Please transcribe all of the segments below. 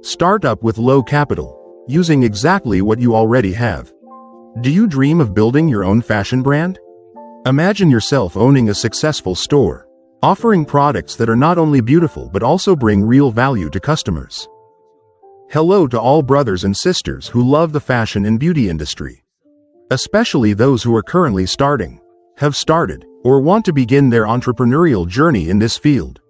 Startup with low capital, using exactly what you already have. Do you dream of building your own fashion brand? Imagine yourself owning a successful store, offering products that are not only beautiful but also bring real value to customers. Hello to all brothers and sisters who love the fashion and beauty industry. Especially those who are currently starting, have started, or want to begin their entrepreneurial journey in this field.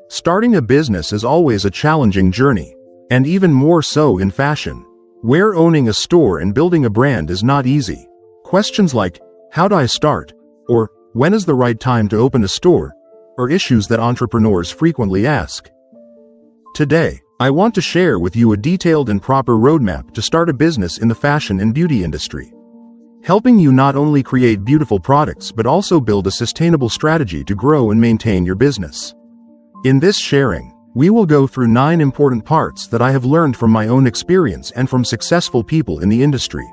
Starting a business is always a challenging journey, and even more so in fashion, where owning a store and building a brand is not easy. Questions like, how do I start? Or, when is the right time to open a store? Are issues that entrepreneurs frequently ask. Today, I want to share with you a detailed and proper roadmap to start a business in the fashion and beauty industry, helping you not only create beautiful products but also build a sustainable strategy to grow and maintain your business. In this sharing, we will go through 9 important parts that I have learned from my own experience and from successful people in the industry.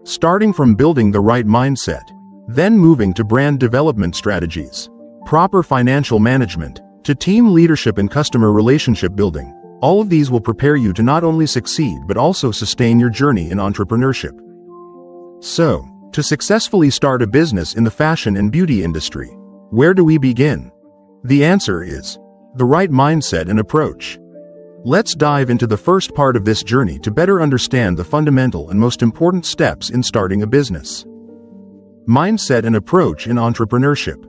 Starting from building the right mindset, then moving to brand development strategies, proper financial management, to team leadership and customer relationship building. All of these will prepare you to not only succeed but also sustain your journey in entrepreneurship. So, to successfully start a business in the fashion and beauty industry, where do we begin? The answer is the right mindset and approach. Let's dive into the first part of this journey to better understand the fundamental and most important steps in starting a business. Mindset and approach in entrepreneurship.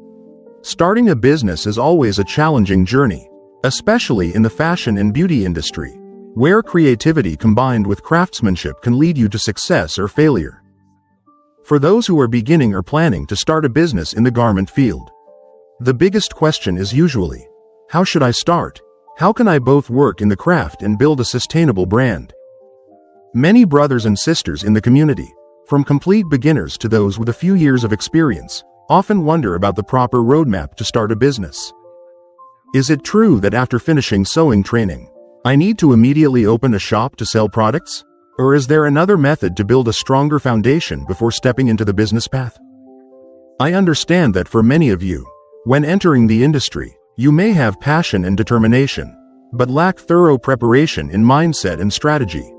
Starting a business is always a challenging journey, especially in the fashion and beauty industry, where creativity combined with craftsmanship can lead you to success or failure. For those who are beginning or planning to start a business in the garment field, the biggest question is usually, how should I start? How can I both work in the craft and build a sustainable brand? Many brothers and sisters in the community, from complete beginners to those with a few years of experience, often wonder about the proper roadmap to start a business. Is it true that after finishing sewing training, I need to immediately open a shop to sell products? Or is there another method to build a stronger foundation before stepping into the business path? I understand that for many of you, when entering the industry, you may have passion and determination, but lack thorough preparation in mindset and strategy.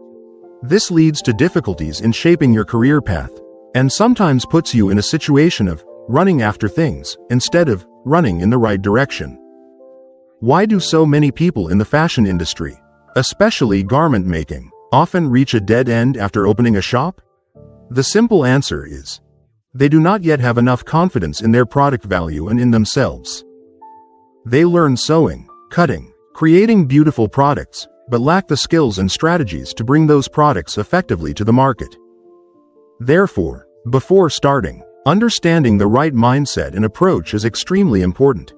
This leads to difficulties in shaping your career path, and sometimes puts you in a situation of running after things instead of running in the right direction. Why do so many people in the fashion industry, especially garment making, often reach a dead end after opening a shop? The simple answer is, they do not yet have enough confidence in their product value and in themselves. They learn sewing, cutting, creating beautiful products, but lack the skills and strategies to bring those products effectively to the market. Therefore, before starting, understanding the right mindset and approach is extremely important.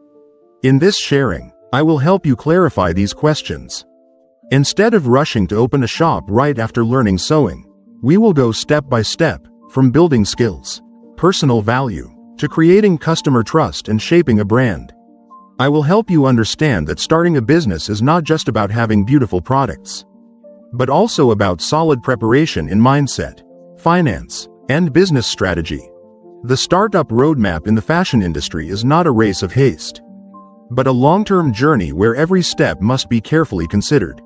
In this sharing, I will help you clarify these questions. Instead of rushing to open a shop right after learning sewing, we will go step by step, from building skills, personal value, to creating customer trust and shaping a brand. I will help you understand that starting a business is not just about having beautiful products, but also about solid preparation in mindset, finance, and business strategy. The startup roadmap in the fashion industry is not a race of haste, but a long-term journey where every step must be carefully considered.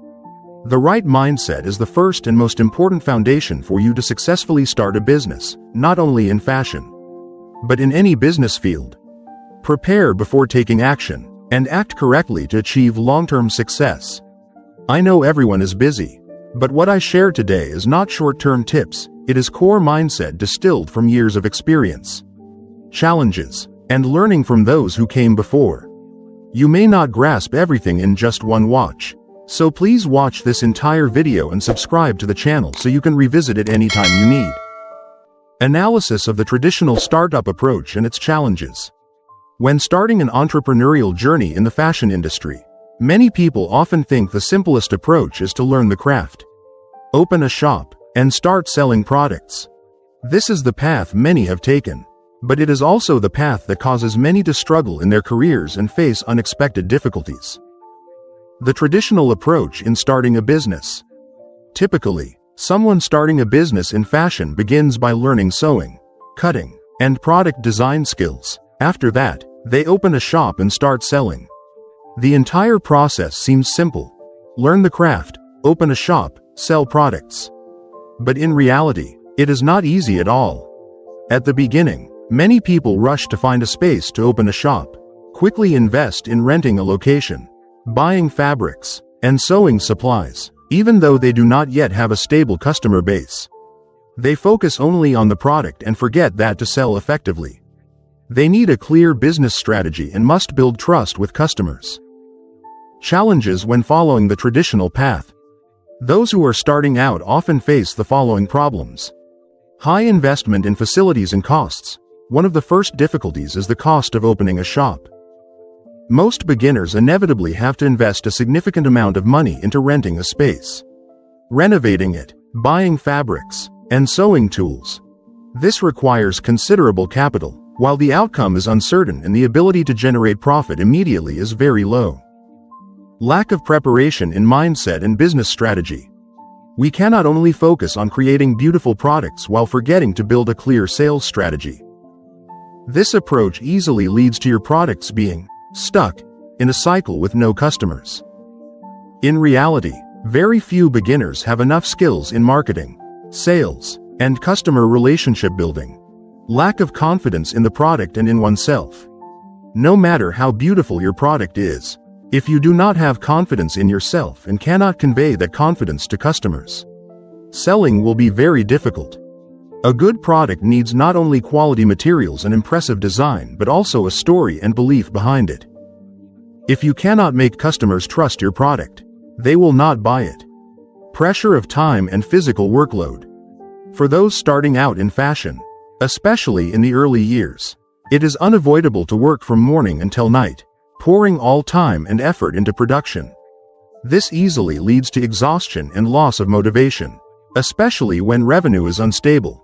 The right mindset is the first and most important foundation for you to successfully start a business, not only in fashion, but in any business field. Prepare before taking action, and act correctly to achieve long-term success. I know everyone is busy, but what I share today is not short-term tips, it is core mindset distilled from years of experience, challenges, and learning from those who came before. You may not grasp everything in just one watch, so please watch this entire video and subscribe to the channel so you can revisit it anytime you need. Analysis of the traditional startup approach and its challenges. When starting an entrepreneurial journey in the fashion industry, many people often think the simplest approach is to learn the craft, open a shop, and start selling products. This is the path many have taken, but it is also the path that causes many to struggle in their careers and face unexpected difficulties. The traditional approach in starting a business. Typically, someone starting a business in fashion begins by learning sewing, cutting, and product design skills. After that, they open a shop and start selling. The entire process seems simple. Learn the craft, open a shop, sell products. But in reality, it is not easy at all. At the beginning, many people rush to find a space to open a shop, quickly invest in renting a location, buying fabrics, and sewing supplies, even though they do not yet have a stable customer base. They focus only on the product and forget that to sell effectively, they need a clear business strategy and must build trust with customers. Challenges when following the traditional path. Those who are starting out often face the following problems. High investment in facilities and costs. One of the first difficulties is the cost of opening a shop. Most beginners inevitably have to invest a significant amount of money into renting a space, renovating it, buying fabrics, and sewing tools. This requires considerable capital, while the outcome is uncertain and the ability to generate profit immediately is very low. Lack of preparation in mindset and business strategy. We cannot only focus on creating beautiful products while forgetting to build a clear sales strategy. This approach easily leads to your products being stuck in a cycle with no customers. In reality, very few beginners have enough skills in marketing, sales, and customer relationship building. Lack of confidence in the product and in oneself. No matter how beautiful your product is, if you do not have confidence in yourself and cannot convey that confidence to customers, selling will be very difficult. A good product needs not only quality materials and impressive design but also a story and belief behind it. If you cannot make customers trust your product, they will not buy it. Pressure of time and physical workload. For those starting out in fashion, especially in the early years, it is unavoidable to work from morning until night, pouring all time and effort into production. This easily leads to exhaustion and loss of motivation, especially when revenue is unstable.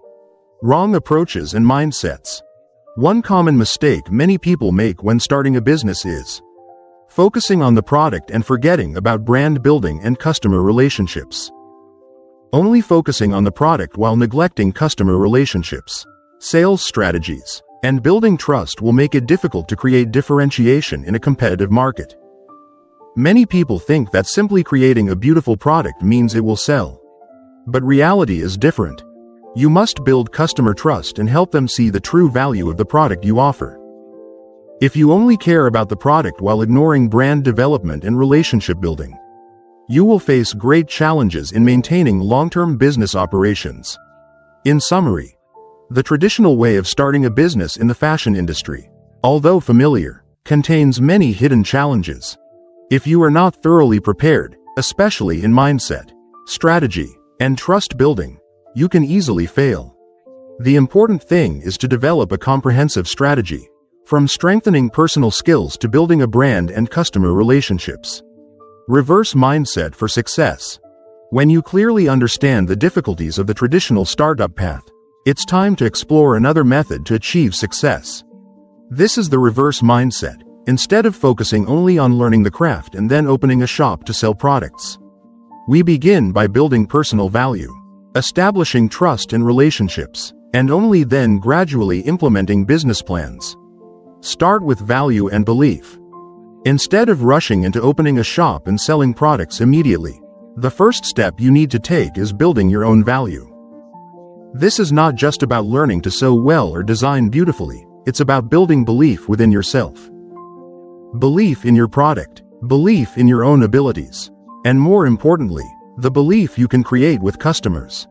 Wrong approaches and mindsets. One common mistake many people make when starting a business is focusing on the product and forgetting about brand building and customer relationships. Only focusing on the product while neglecting customer relationships, sales strategies, and building trust will make it difficult to create differentiation in a competitive market. Many people think that simply creating a beautiful product means it will sell. But reality is different. You must build customer trust and help them see the true value of the product you offer. If you only care about the product while ignoring brand development and relationship building, you will face great challenges in maintaining long-term business operations. In summary, the traditional way of starting a business in the fashion industry, although familiar, contains many hidden challenges. If you are not thoroughly prepared, especially in mindset, strategy, and trust building, you can easily fail. The important thing is to develop a comprehensive strategy, from strengthening personal skills to building a brand and customer relationships. Reverse mindset for success. When you clearly understand the difficulties of the traditional startup path, it's time to explore another method to achieve success. This is the reverse mindset. Instead of focusing only on learning the craft and then opening a shop to sell products, we begin by building personal value, establishing trust and relationships, and only then gradually implementing business plans. Start with value and belief. Instead of rushing into opening a shop and selling products immediately, the first step you need to take is building your own value. This is not just about learning to sew well or design beautifully, it's about building belief within yourself. Belief in your product, belief in your own abilities, and more importantly, the belief you can create with customers.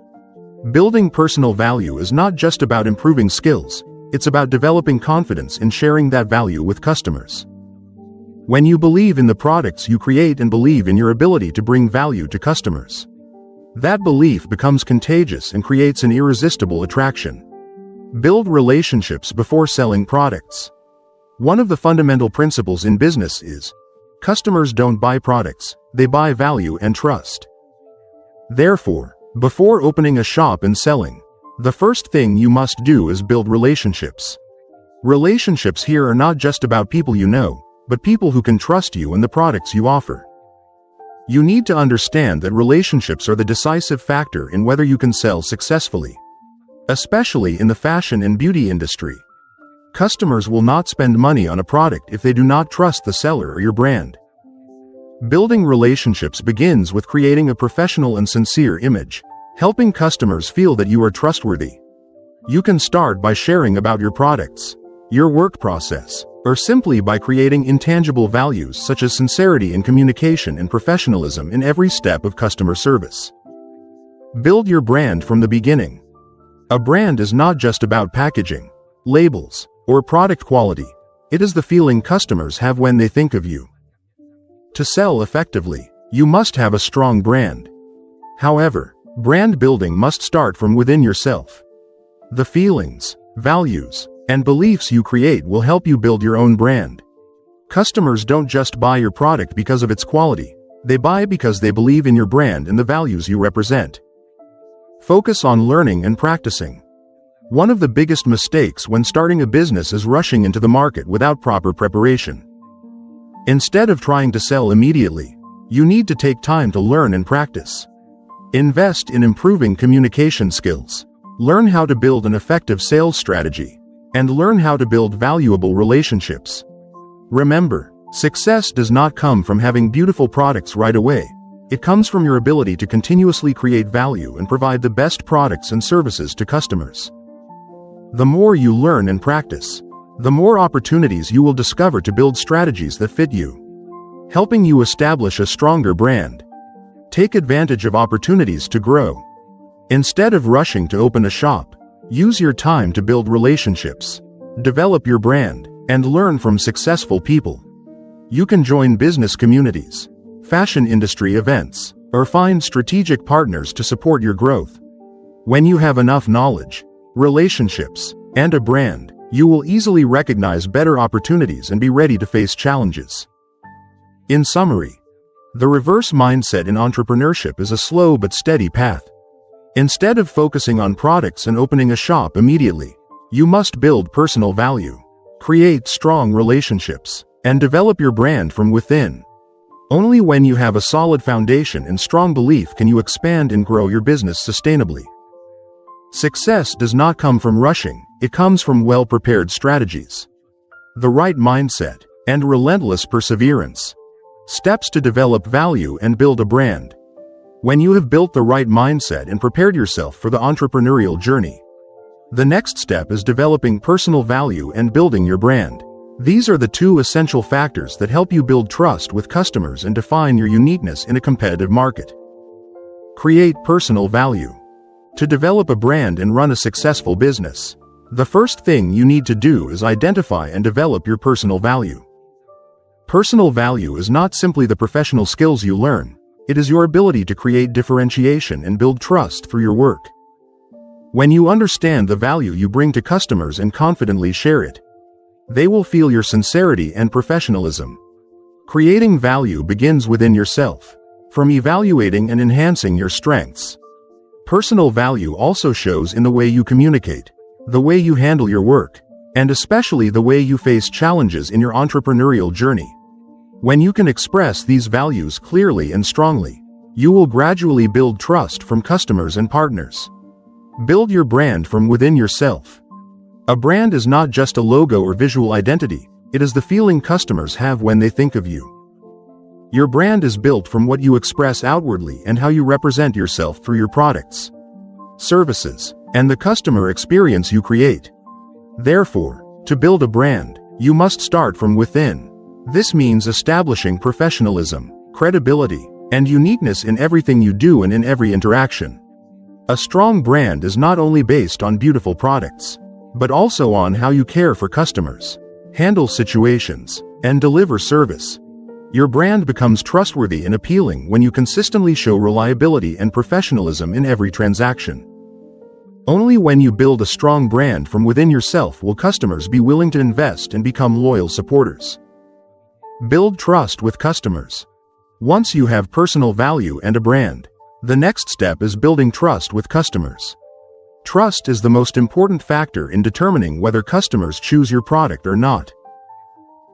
Building personal value is not just about improving skills, it's about developing confidence in sharing that value with customers. When you believe in the products you create and believe in your ability to bring value to customers, that belief becomes contagious and creates an irresistible attraction. Build relationships before selling products. One of the fundamental principles in business is, customers don't buy products, they buy value and trust. Therefore, before opening a shop and selling, the first thing you must do is build relationships. Relationships here are not just about people you know, but people who can trust you and the products you offer. You need to understand that relationships are the decisive factor in whether you can sell successfully. Especially in the fashion and beauty industry. Customers will not spend money on a product if they do not trust the seller or your brand. Building relationships begins with creating a professional and sincere image, helping customers feel that you are trustworthy. You can start by sharing about your products, your work process, or simply by creating intangible values such as sincerity in communication and professionalism in every step of customer service. Build your brand from the beginning. A brand is not just about packaging, labels, or product quality. It is the feeling customers have when they think of you. To sell effectively, you must have a strong brand. However, brand building must start from within yourself. The feelings, values, and beliefs you create will help you build your own brand. Customers don't just buy your product because of its quality. They buy because they believe in your brand and the values you represent. Focus on learning and practicing. One of the biggest mistakes when starting a business is rushing into the market without proper preparation. Instead of trying to sell immediately, you need to take time to learn and practice. Invest in improving communication skills. Learn how to build an effective sales strategy, and learn how to build valuable relationships. Remember, success does not come from having beautiful products right away. It comes from your ability to continuously create value and provide the best products and services to customers. The more you learn and practice, the more opportunities you will discover to build strategies that fit you, helping you establish a stronger brand. Take advantage of opportunities to grow. Instead of rushing to open a shop, use your time to build relationships, develop your brand, and learn from successful people. You can join business communities, fashion industry events, or find strategic partners to support your growth. When you have enough knowledge, relationships, and a brand, you will easily recognize better opportunities and be ready to face challenges. In summary, the reverse mindset in entrepreneurship is a slow but steady path. Instead of focusing on products and opening a shop immediately, you must build personal value, create strong relationships, and develop your brand from within. Only when you have a solid foundation and strong belief can you expand and grow your business sustainably. Success does not come from rushing, it comes from well-prepared strategies, the right mindset, and relentless perseverance. Steps to develop value and build a brand. When you have built the right mindset and prepared yourself for the entrepreneurial journey, the next step is developing personal value and building your brand. These are the two essential factors that help you build trust with customers and define your uniqueness in a competitive market. Create personal value. To develop a brand and run a successful business, the first thing you need to do is identify and develop your personal value. Personal value is not simply the professional skills you learn, it is your ability to create differentiation and build trust through your work. When you understand the value you bring to customers and confidently share it, they will feel your sincerity and professionalism. Creating value begins within yourself, from evaluating and enhancing your strengths. Personal value also shows in the way you communicate, the way you handle your work, and especially the way you face challenges in your entrepreneurial journey. When you can express these values clearly and strongly, you will gradually build trust from customers and partners. Build your brand from within yourself. A brand is not just a logo or visual identity, it is the feeling customers have when they think of you. Your brand is built from what you express outwardly and how you represent yourself through your products, services, and the customer experience you create. Therefore, to build a brand, you must start from within. This means establishing professionalism, credibility, and uniqueness in everything you do and in every interaction. A strong brand is not only based on beautiful products, but also on how you care for customers, handle situations, and deliver service. Your brand becomes trustworthy and appealing when you consistently show reliability and professionalism in every transaction. Only when you build a strong brand from within yourself will customers be willing to invest and become loyal supporters. Build trust with customers. Once you have personal value and a brand, the next step is building trust with customers. Trust is the most important factor in determining whether customers choose your product or not.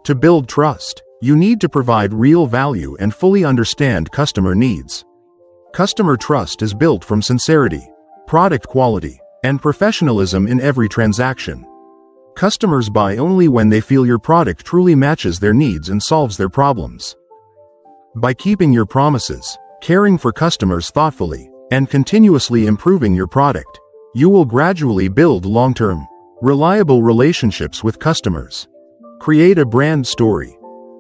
To build trust, you need to provide real value and fully understand customer needs. Customer trust is built from sincerity, product quality, and professionalism in every transaction. Customers buy only when they feel your product truly matches their needs and solves their problems. By keeping your promises, caring for customers thoughtfully, and continuously improving your product, you will gradually build long-term, reliable relationships with customers. Create a brand story.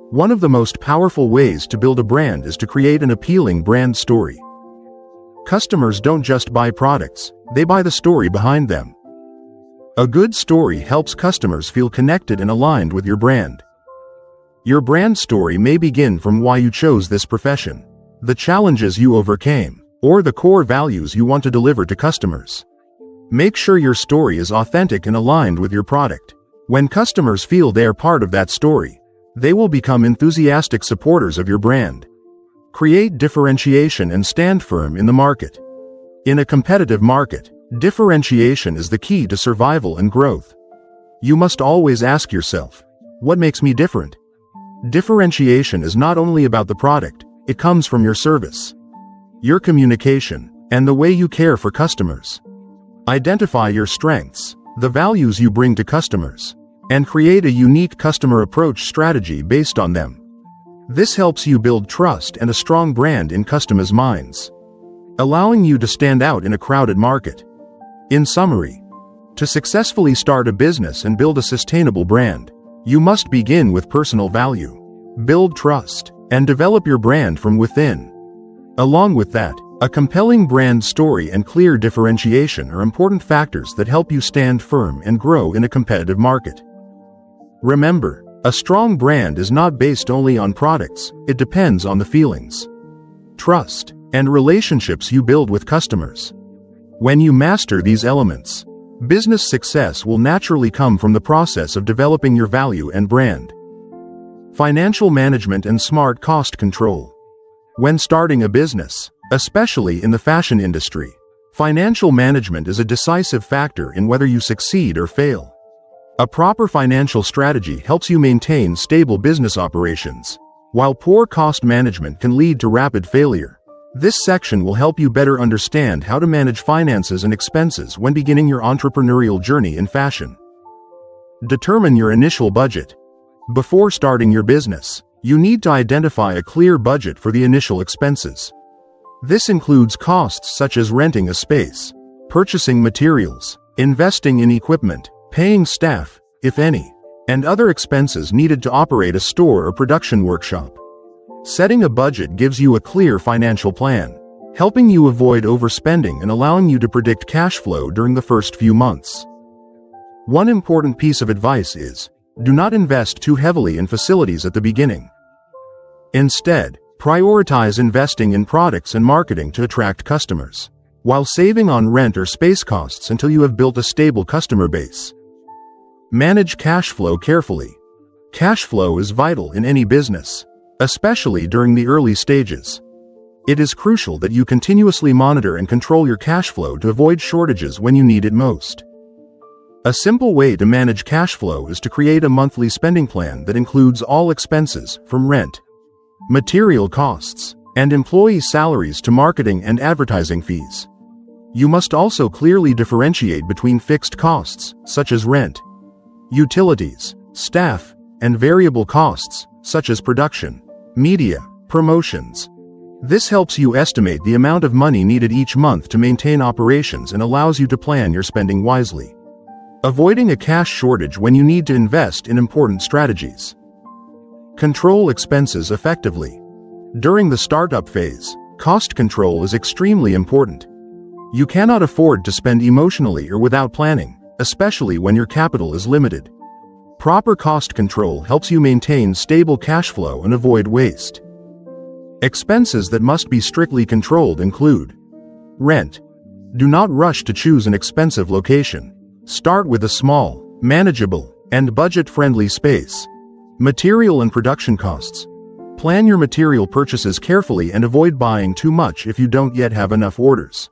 One of the most powerful ways to build a brand is to create an appealing brand story. Customers don't just buy products, they buy the story behind them. A good story helps customers feel connected and aligned with your brand. Your brand story may begin from why you chose this profession, the challenges you overcame, or the core values you want to deliver to customers. Make sure your story is authentic and aligned with your product. When customers feel they are part of that story, they will become enthusiastic supporters of your brand. Create differentiation and stand firm in the market. In a competitive market, differentiation is the key to survival and growth. You must always ask yourself, what makes me different? Differentiation is not only about the product, it comes from your service, your communication, and the way you care for customers. Identify your strengths, the values you bring to customers, and create a unique customer approach strategy based on them. This helps you build trust and a strong brand in customers' minds, allowing you to stand out in a crowded market. In summary, to successfully start a business and build a sustainable brand, you must begin with personal value, build trust, and develop your brand from within. Along with that, a compelling brand story and clear differentiation are important factors that help you stand firm and grow in a competitive market. Remember, a strong brand is not based only on products, it depends on the feelings, trust, and relationships you build with customers. When you master these elements, business success will naturally come from the process of developing your value and brand. Financial management and smart cost control. When starting a business, especially in the fashion industry, financial management is a decisive factor in whether you succeed or fail. A proper financial strategy helps you maintain stable business operations, while poor cost management can lead to rapid failure. This section will help you better understand how to manage finances and expenses when beginning your entrepreneurial journey in fashion. Determine your initial budget. Before starting your business, you need to identify a clear budget for the initial expenses. This includes costs such as renting a space, purchasing materials, investing in equipment, paying staff, if any, and other expenses needed to operate a store or production workshop. Setting a budget gives you a clear financial plan, helping you avoid overspending and allowing you to predict cash flow during the first few months. One important piece of advice is, do not invest too heavily in facilities at the beginning. Instead, prioritize investing in products and marketing to attract customers, while saving on rent or space costs until you have built a stable customer base. Manage cash flow carefully. Cash flow is vital in any business, especially during the early stages. It is crucial that you continuously monitor and control your cash flow to avoid shortages when you need it most. A simple way to manage cash flow is to create a monthly spending plan that includes all expenses, from rent, material costs, and employee salaries to marketing and advertising fees. You must also clearly differentiate between fixed costs, such as rent, utilities, staff, and variable costs, such as production, media, promotions. This helps you estimate the amount of money needed each month to maintain operations and allows you to plan your spending wisely, avoiding a cash shortage when you need to invest in important strategies. Control expenses effectively. During the startup phase, cost control is extremely important. You cannot afford to spend emotionally or without planning, especially when your capital is limited. Proper cost control helps you maintain stable cash flow and avoid waste. Expenses that must be strictly controlled include rent. Do not rush to choose an expensive location. Start with a small, manageable, and budget-friendly space. Material and production costs. Plan your material purchases carefully and avoid buying too much if you don't yet have enough orders.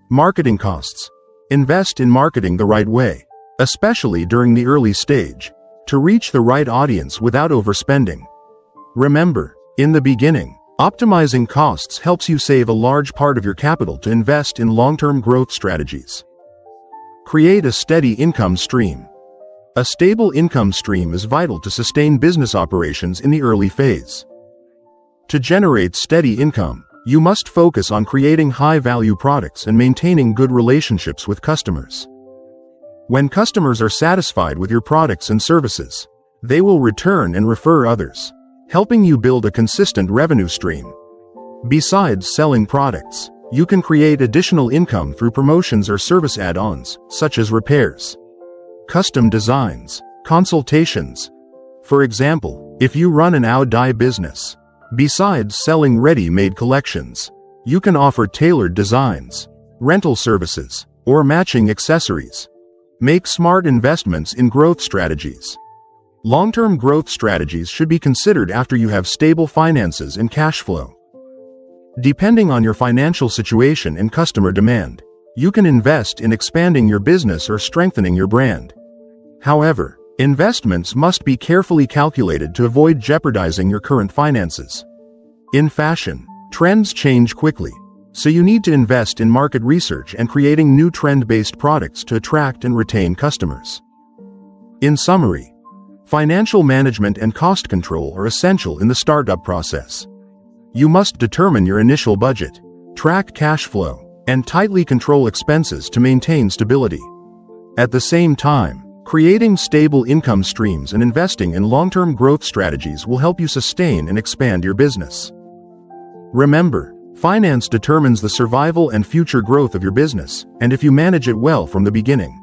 Marketing costs. Invest in marketing the right way, especially during the early stage, to reach the right audience without overspending. Remember, in the beginning, optimizing costs helps you save a large part of your capital to invest in long-term growth strategies. Create a steady income stream. A stable income stream is vital to sustain business operations in the early phase. To generate steady income, you must focus on creating high-value products and maintaining good relationships with customers. When customers are satisfied with your products and services, they will return and refer others, helping you build a consistent revenue stream. Besides selling products, you can create additional income through promotions or service add-ons, such as repairs, custom designs, consultations. For example, if you run an ao-dye business, besides selling ready-made collections, you can offer tailored designs, rental services, or matching accessories. Make smart investments in growth strategies. Long-term growth strategies should be considered after you have stable finances and cash flow. Depending on your financial situation and customer demand, you can invest in expanding your business or strengthening your brand. However, investments must be carefully calculated to avoid jeopardizing your current finances. In fashion, trends change quickly, so you need to invest in market research and creating new trend-based products to attract and retain customers. In summary, financial management and cost control are essential in the startup process. You must determine your initial budget, track cash flow, and tightly control expenses to maintain stability. At the same time, creating stable income streams and investing in long-term growth strategies will help you sustain and expand your business. Remember, finance determines the survival and future growth of your business, and if you manage it well from the beginning,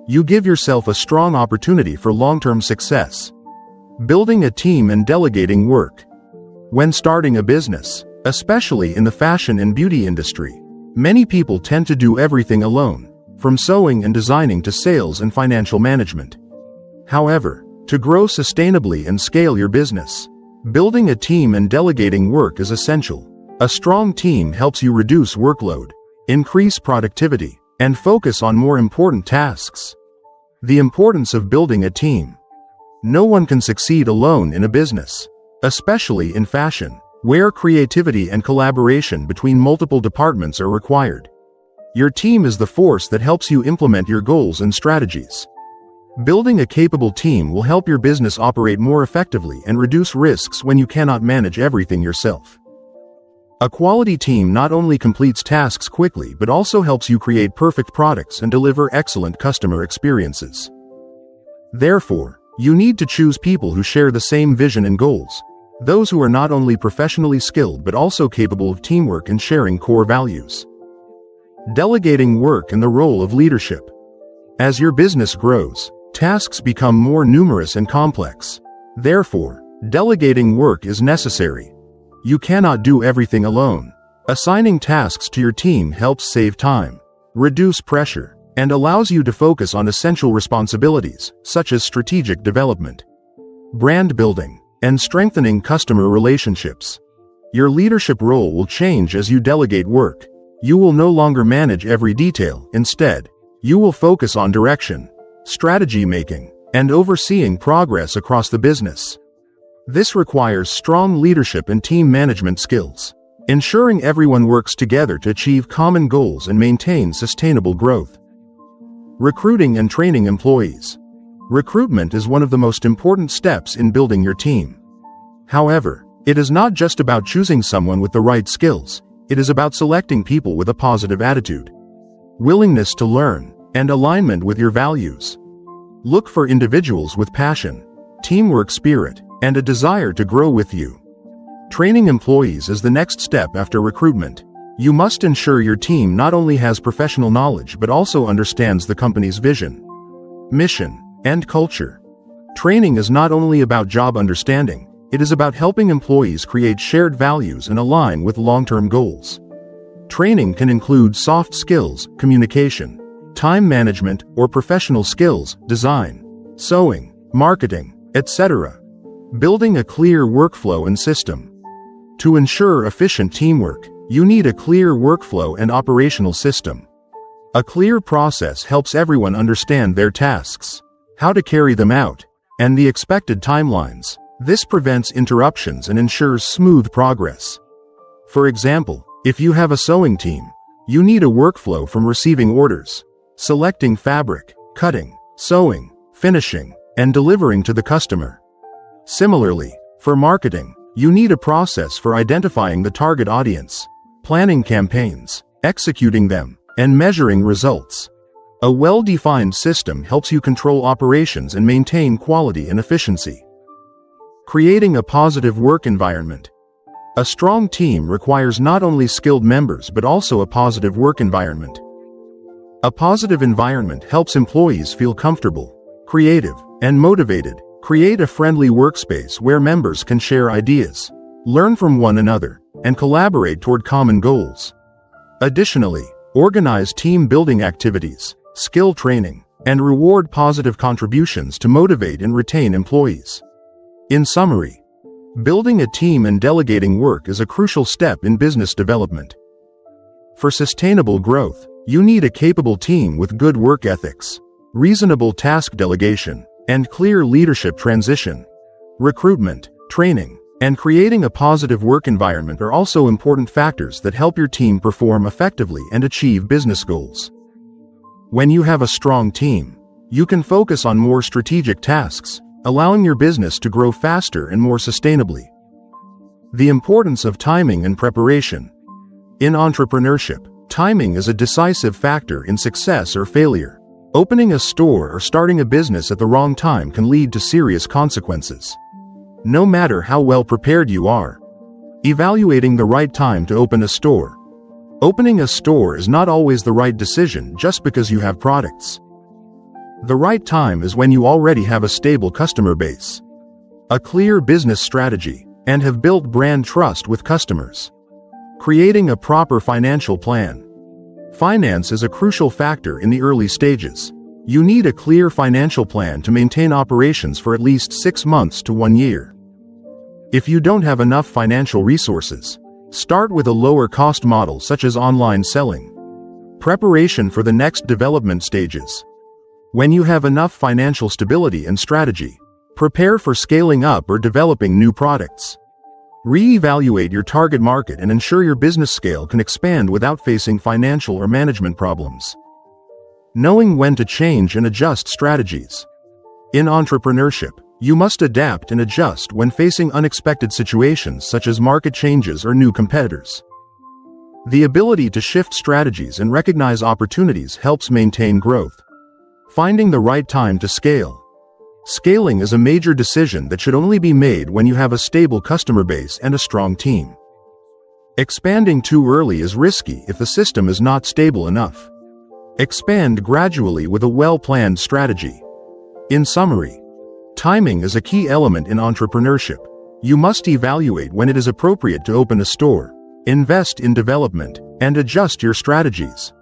you give yourself a strong opportunity for long-term success. Building a team and delegating work. When starting a business, especially in the fashion and beauty industry, many people tend to do everything alone, from sewing and designing to sales and financial management. However, to grow sustainably and scale your business, building a team and delegating work is essential. A strong team helps you reduce workload, increase productivity, and focus on more important tasks. The importance of building a team. No one can succeed alone in a business, especially in fashion, where creativity and collaboration between multiple departments are required. Your team is the force that helps you implement your goals and strategies. Building a capable team will help your business operate more effectively and reduce risks when you cannot manage everything yourself. A quality team not only completes tasks quickly but also helps you create perfect products and deliver excellent customer experiences. Therefore, you need to choose people who share the same vision and goals, those who are not only professionally skilled but also capable of teamwork and sharing core values. Delegating work and the role of leadership. As your business grows, tasks become more numerous and complex. Therefore, delegating work is necessary. You cannot do everything alone. Assigning tasks to your team helps save time, reduce pressure, and allows you to focus on essential responsibilities, such as strategic development, brand building, and strengthening customer relationships. Your leadership role will change as you delegate work. You will no longer manage every detail. Instead, you will focus on direction, strategy making, and overseeing progress across the business. This requires strong leadership and team management skills, ensuring everyone works together to achieve common goals and maintain sustainable growth. Recruiting and training employees. Recruitment is one of the most important steps in building your team. However, it is not just about choosing someone with the right skills. It is about selecting people with a positive attitude, willingness to learn, and alignment with your values. Look for individuals with passion, teamwork spirit, and a desire to grow with you. Training employees is the next step after recruitment. You must ensure your team not only has professional knowledge but also understands the company's vision, mission, and culture. Training is not only about job understanding, it is about helping employees create shared values and align with long-term goals. Training can include soft skills, communication, time management, or professional skills, design, sewing, marketing, etc. Building a clear workflow and system. To ensure efficient teamwork, you need a clear workflow and operational system. A clear process helps everyone understand their tasks, how to carry them out, and the expected timelines. This prevents interruptions and ensures smooth progress. For example, if you have a sewing team, you need a workflow from receiving orders, selecting fabric, cutting, sewing, finishing, and delivering to the customer. Similarly, for marketing, You need a process for identifying the target audience, planning campaigns, executing them, and measuring results. A well-defined system helps you control operations and maintain quality and efficiency. Creating a positive work environment. A strong team requires not only skilled members but also a positive work environment. A positive environment helps employees feel comfortable, creative, and motivated. Create a friendly workspace where members can share ideas, learn from one another, and collaborate toward common goals. Additionally, organize team-building activities, skill training, and reward positive contributions to motivate and retain employees. In summary, building a team and delegating work is a crucial step in business development. For sustainable growth, you need a capable team with good work ethics, reasonable task delegation, and clear leadership transition. Recruitment, training, and creating a positive work environment are also important factors that help your team perform effectively and achieve business goals. When you have a strong team, you can focus on more strategic tasks, allowing your business to grow faster and more sustainably. The importance of timing and preparation. In entrepreneurship, timing is a decisive factor in success or failure. Opening a store or starting a business at the wrong time can lead to serious consequences. No matter how well prepared you are, evaluating the right time to open a store. Opening a store is not always the right decision just because you have products. The right time is when you already have a stable customer base, a clear business strategy, and have built brand trust with customers. Creating a proper financial plan. Finance is a crucial factor in the early stages. You need a clear financial plan to maintain operations for at least 6 months to 1 year. If you don't have enough financial resources, start with a lower-cost model such as online selling. Preparation for the next development stages. When you have enough financial stability and strategy, prepare for scaling up or developing new products. Re-evaluate your target market and ensure your business scale can expand without facing financial or management problems. Knowing when to change and adjust strategies. In entrepreneurship, you must adapt and adjust when facing unexpected situations such as market changes or new competitors. The ability to shift strategies and recognize opportunities helps maintain growth. Finding the right time to scale. Scaling is a major decision that should only be made when you have a stable customer base and a strong team. Expanding too early is risky if the system is not stable enough. Expand gradually with a well-planned strategy. In summary, timing is a key element in entrepreneurship. You must evaluate when it is appropriate to open a store, invest in development, and adjust your strategies.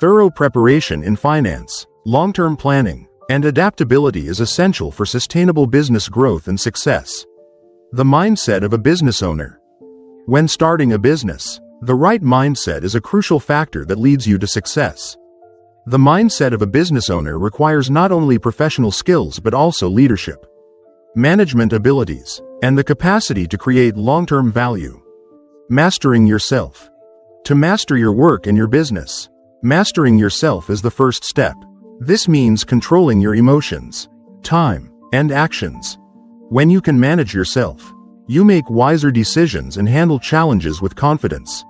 Thorough preparation in finance, long-term planning, and adaptability is essential for sustainable business growth and success. The mindset of a business owner. When starting a business, the right mindset is a crucial factor that leads you to success. The mindset of a business owner requires not only professional skills but also leadership, management abilities, and the capacity to create long-term value. Mastering yourself. To master your work and your business, mastering yourself is the first step. This means controlling your emotions, time, and actions. When you can manage yourself, you make wiser decisions and handle challenges with confidence.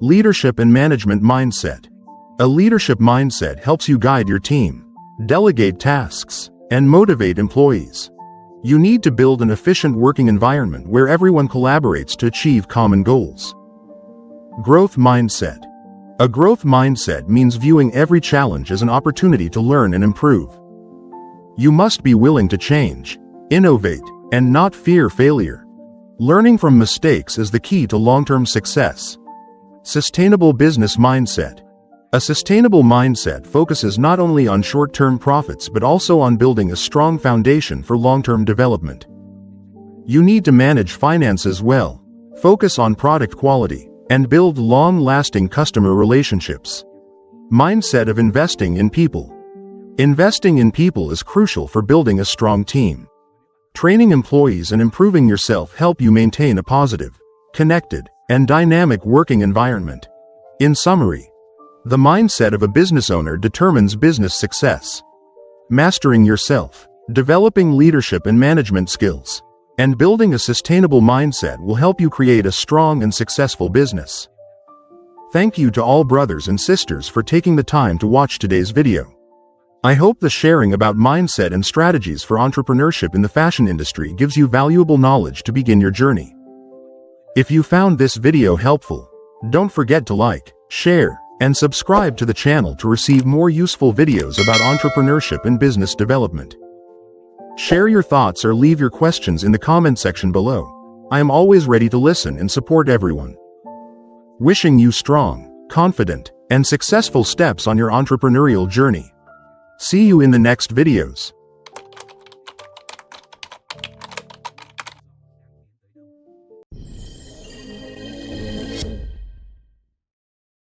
Leadership and management mindset. A leadership mindset helps you guide your team, delegate tasks, and motivate employees. You need to build an efficient working environment where everyone collaborates to achieve common goals. Growth mindset. A growth mindset means viewing every challenge as an opportunity to learn and improve. You must be willing to change, innovate, and not fear failure. Learning from mistakes is the key to long-term success. Sustainable business mindset. A sustainable mindset focuses not only on short-term profits but also on building a strong foundation for long-term development. You need to manage finances well, focus on product quality, and build long-lasting customer relationships. Mindset of investing in people. Investing in people is crucial for building a strong team. Training employees and improving yourself help you maintain a positive, connected, and dynamic working environment. In summary, the mindset of a business owner determines business success. Mastering yourself. Developing leadership and management skills. And building a sustainable mindset will help you create a strong and successful business. Thank you to all brothers and sisters for taking the time to watch today's video. I hope the sharing about mindset and strategies for entrepreneurship in the fashion industry gives you valuable knowledge to begin your journey. If you found this video helpful, don't forget to like, share, and subscribe to the channel to receive more useful videos about entrepreneurship and business development. Share your thoughts or leave your questions in the comment section below. I am always ready to listen and support everyone. Wishing you strong, confident, and successful steps on your entrepreneurial journey. See you in the next videos.